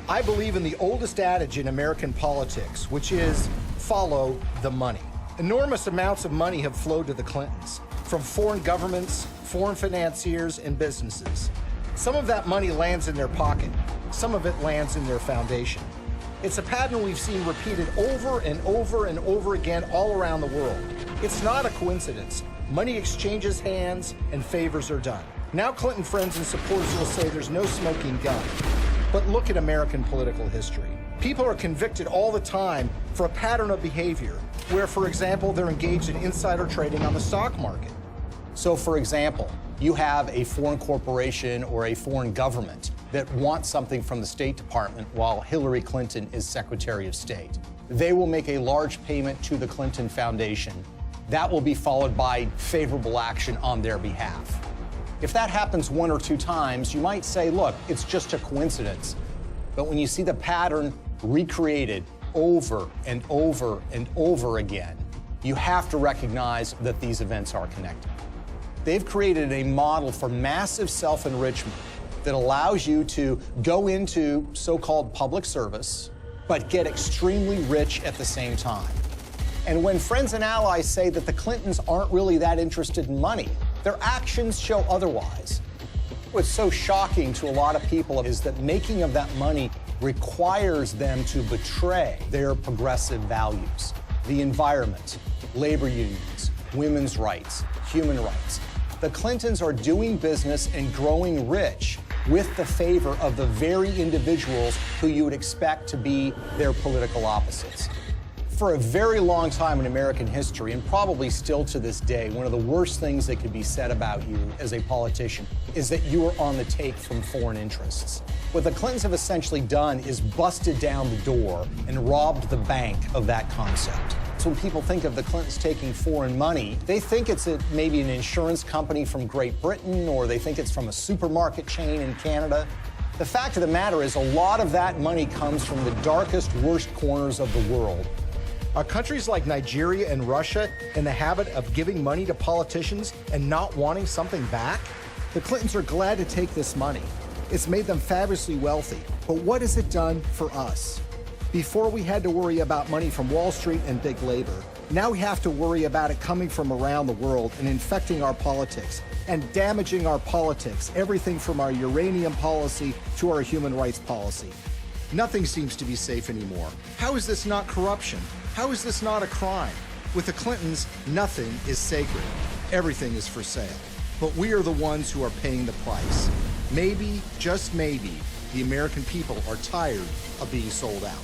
I believe in the oldest adage in American politics, which is follow the money. Enormous amounts of money have flowed to the Clintons. from foreign governments, foreign financiers, and businesses. Some of that money lands in their pocket. Some of it lands in their foundation. It's a pattern we've seen repeated over and over and over again all around the world. It's not a coincidence. Money exchanges hands and favors are done. Now Clinton friends and supporters will say there's no smoking gun. But look at American political history. People are convicted all the time for a pattern of behavior where, for example, they're engaged in insider trading on the stock market. So, for example, you have a foreign corporation or a foreign government that wants something from the State Department while Hillary Clinton is Secretary of State. They will make a large payment to the Clinton Foundation. That will be followed by favorable action on their behalf. If that happens 1 or 2 times, you might say, look, it's just a coincidence. But when you see the pattern recreated over and over and over again, you have to recognize that these events are connected. They've created a model for massive self-enrichment that allows you to go into so-called public service, but get extremely rich at the same time. And when friends and allies say that the Clintons aren't really that interested in money, their actions show otherwise. What's so shocking to a lot of people is that making of that money requires them to betray their progressive values, the environment, labor unions, women's rights, human rights. The Clintons are doing business and growing rich with the favor of the very individuals who you would expect to be their political opposites. For a very long time in American history, and probably still to this day, one of the worst things that could be said about you as a politician is that you are on the take from foreign interests. What the Clintons have essentially done is busted down the door and robbed the bank of that concept. So when people think of the Clintons taking foreign money, they think it's maybe an insurance company from Great Britain, or they think it's from a supermarket chain in Canada. The fact of the matter is a lot of that money comes from the darkest, worst corners of the world. Are countries like Nigeria and Russia in the habit of giving money to politicians and not wanting something back? The Clintons are glad to take this money. It's made them fabulously wealthy. But what has it done for us? Before we had to worry about money from Wall Street and big labor, now we have to worry about it coming from around the world and infecting our politics and damaging our politics, everything from our uranium policy to our human rights policy. Nothing seems to be safe anymore. How is this not corruption? How is this not a crime? With the Clintons, nothing is sacred. Everything is for sale. But we are the ones who are paying the price. Maybe, just maybe, the American people are tired of being sold out.